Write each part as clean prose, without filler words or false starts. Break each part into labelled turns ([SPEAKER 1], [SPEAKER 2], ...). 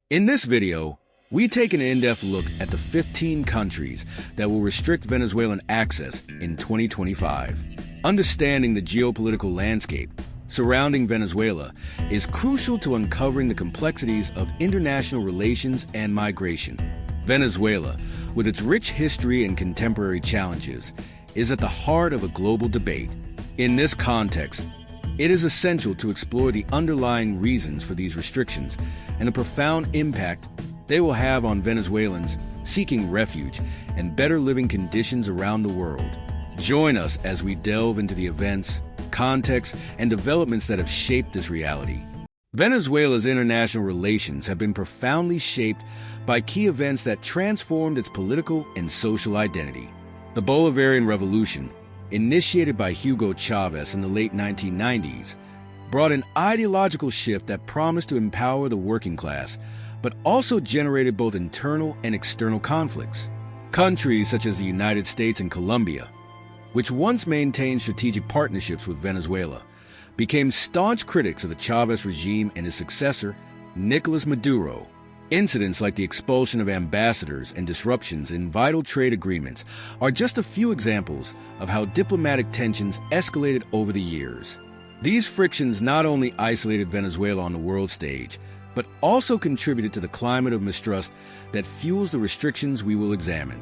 [SPEAKER 1] In this video, we take an in-depth look at the 15 countries that will restrict Venezuelan access in 2025. Understanding the geopolitical landscape surrounding Venezuela is crucial to uncovering the complexities of international relations and migration. Venezuela, with its rich history and contemporary challenges, is at the heart of a global debate. In this context, it is essential to explore the underlying reasons for these restrictions and the profound impact they will have on Venezuelans seeking refuge and better living conditions around the world. Join us as we delve into the events, context, and developments that have shaped this reality. Venezuela's international relations have been profoundly shaped by key events that transformed its political and social identity. The Bolivarian Revolution, initiated by Hugo Chavez in the late 1990s, brought an ideological shift that promised to empower the working class, but also generated both internal and external conflicts. Countries such as the United States and Colombia, which once maintained strategic partnerships with Venezuela, became staunch critics of the Chavez regime and his successor, Nicolás Maduro. Incidents like the expulsion of ambassadors and disruptions in vital trade agreements are just a few examples of how diplomatic tensions escalated over the years. These frictions not only isolated Venezuela on the world stage, but also contributed to the climate of mistrust that fuels the restrictions we will examine.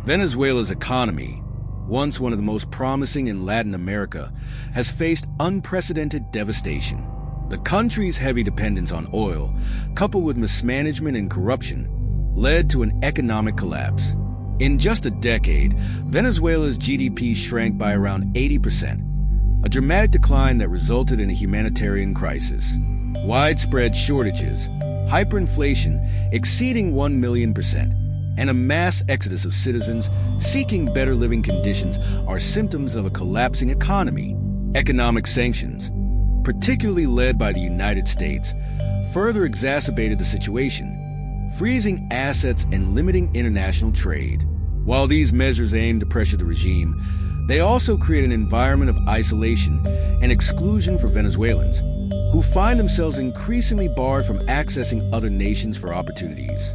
[SPEAKER 1] Venezuela's economy, once one of the most promising in Latin America, has faced unprecedented devastation. The country's heavy dependence on oil, coupled with mismanagement and corruption, led to an economic collapse. In just a decade, Venezuela's GDP shrank by around 80%, a dramatic decline that resulted in a humanitarian crisis. Widespread shortages, hyperinflation exceeding 1 million%, and a mass exodus of citizens seeking better living conditions are symptoms of a collapsing economy. Economic sanctions, particularly led by the United States, further exacerbated the situation, freezing assets and limiting international trade. While these measures aim to pressure the regime, they also create an environment of isolation and exclusion for Venezuelans, who find themselves increasingly barred from accessing other nations for opportunities.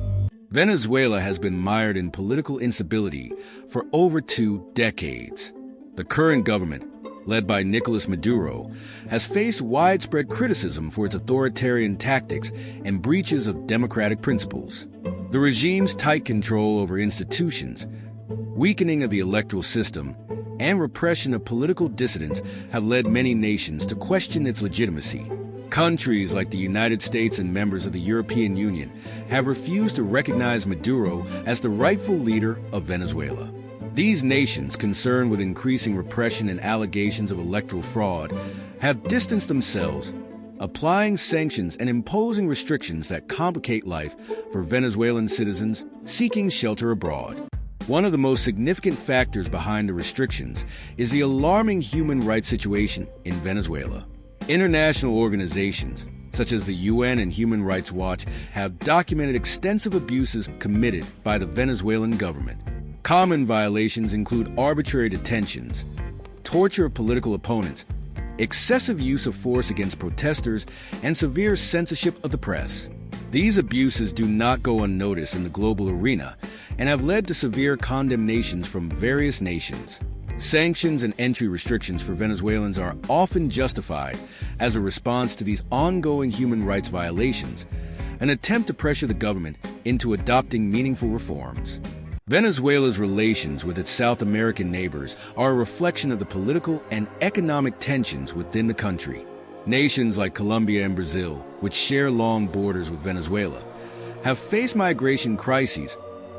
[SPEAKER 1] Venezuela has been mired in political instability for over 2 decades. The current government, led by Nicolás Maduro, has faced widespread criticism for its authoritarian tactics and breaches of democratic principles. The regime's tight control over institutions, weakening of the electoral system, and repression of political dissidents have led many nations to question its legitimacy. Countries like the United States and members of the European Union have refused to recognize Maduro as the rightful leader of Venezuela. These nations, concerned with increasing repression and allegations of electoral fraud, have distanced themselves, applying sanctions and imposing restrictions that complicate life for Venezuelan citizens seeking shelter abroad. One of the most significant factors behind the restrictions is the alarming human rights situation in Venezuela. International organizations, such as the UN and Human Rights Watch, have documented extensive abuses committed by the Venezuelan government. Common violations include arbitrary detentions, torture of political opponents, excessive use of force against protesters, and severe censorship of the press. These abuses do not go unnoticed in the global arena and have led to severe condemnations from various nations. Sanctions and entry restrictions for Venezuelans are often justified as a response to these ongoing human rights violations, an attempt to pressure the government into adopting meaningful reforms. Venezuela's relations with its South American neighbors are a reflection of the political and economic tensions within the country. Nations like Colombia and Brazil, which share long borders with Venezuela, have faced migration crises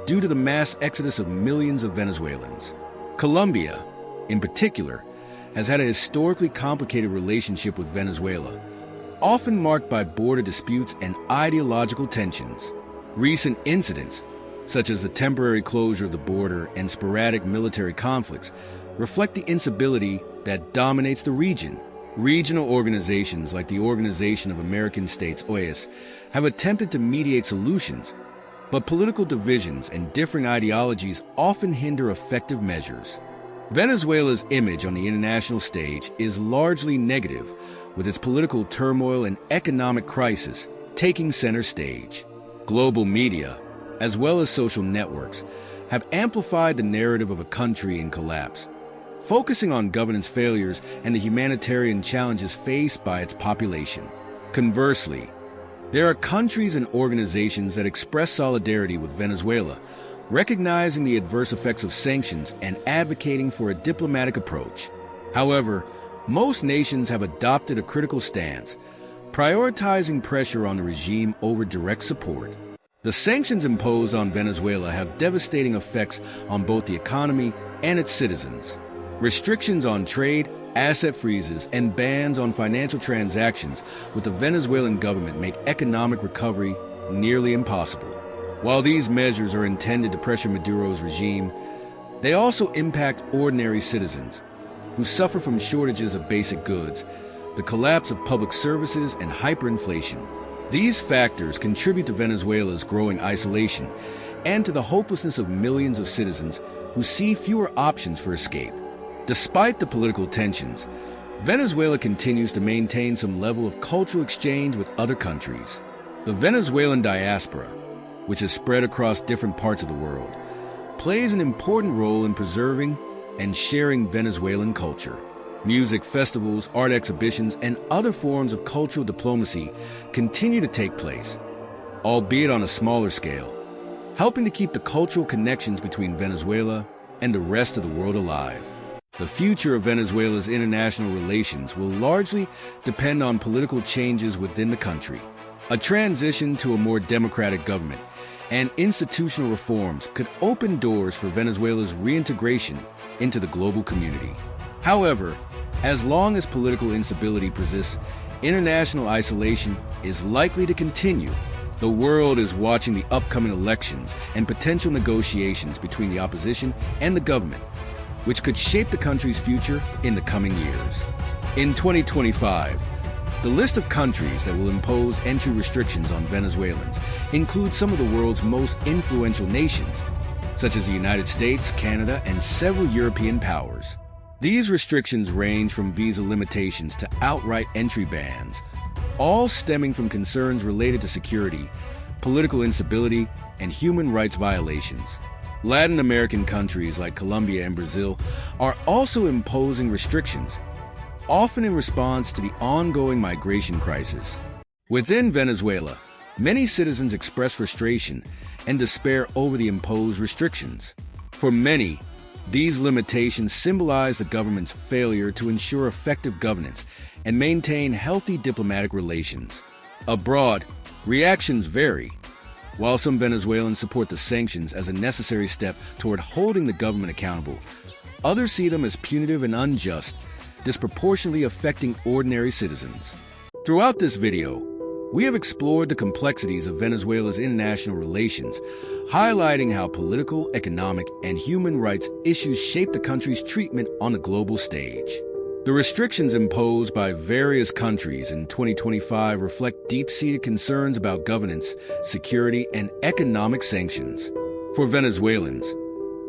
[SPEAKER 1] due to the mass exodus of millions of Venezuelans. Colombia, in particular, has had a historically complicated relationship with Venezuela, often marked by border disputes and ideological tensions. Recent incidents, such as the temporary closure of the border and sporadic military conflicts, reflect the instability that dominates the region. Regional organizations like the Organization of American States, OAS, have attempted to mediate solutions, but political divisions and differing ideologies often hinder effective measures. Venezuela's image on the international stage is largely negative, with its political turmoil and economic crisis taking center stage. Global media, as well as social networks, have amplified the narrative of a country in collapse, focusing on governance failures and the humanitarian challenges faced by its population. Conversely, there are countries and organizations that express solidarity with Venezuela, recognizing the adverse effects of sanctions and advocating for a diplomatic approach. However, most nations have adopted a critical stance, prioritizing pressure on the regime over direct support. The sanctions imposed on Venezuela have devastating effects on both the economy and its citizens. Restrictions on trade, asset freezes, and bans on financial transactions with the Venezuelan government make economic recovery nearly impossible. While these measures are intended to pressure Maduro's regime, they also impact ordinary citizens who suffer from shortages of basic goods, the collapse of public services, and hyperinflation. These factors contribute to Venezuela's growing isolation and to the hopelessness of millions of citizens who see fewer options for escape. Despite the political tensions, Venezuela continues to maintain some level of cultural exchange with other countries. The Venezuelan diaspora, which is spread across different parts of the world, plays an important role in preserving and sharing Venezuelan culture. Music festivals, art exhibitions, and other forms of cultural diplomacy continue to take place, albeit on a smaller scale, helping to keep the cultural connections between Venezuela and the rest of the world alive. The future of Venezuela's international relations will largely depend on political changes within the country. A transition to a more democratic government and institutional reforms could open doors for Venezuela's reintegration into the global community. However, as long as political instability persists, international isolation is likely to continue. The world is watching the upcoming elections and potential negotiations between the opposition and the government, which could shape the country's future in the coming years. In 2025, the list of countries that will impose entry restrictions on Venezuelans includes some of the world's most influential nations, such as the United States, Canada, and several European powers. These restrictions range from visa limitations to outright entry bans, all stemming from concerns related to security, political instability, and human rights violations. Latin American countries like Colombia and Brazil are also imposing restrictions, often in response to the ongoing migration crisis. Within Venezuela, many citizens express frustration and despair over the imposed restrictions. For many, these limitations symbolize the government's failure to ensure effective governance and maintain healthy diplomatic relations. Abroad, reactions vary. While some Venezuelans support the sanctions as a necessary step toward holding the government accountable, others see them as punitive and unjust, disproportionately affecting ordinary citizens. Throughout this video, we have explored the complexities of Venezuela's international relations, highlighting how political, economic, and human rights issues shape the country's treatment on the global stage. The restrictions imposed by various countries in 2025 reflect deep-seated concerns about governance, security, and economic sanctions. For Venezuelans,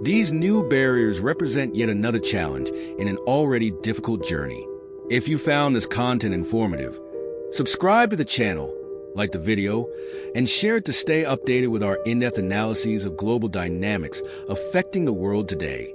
[SPEAKER 1] these new barriers represent yet another challenge in an already difficult journey. If you found this content informative, subscribe to the channel, like the video, and share it to stay updated with our in-depth analyses of global dynamics affecting the world today.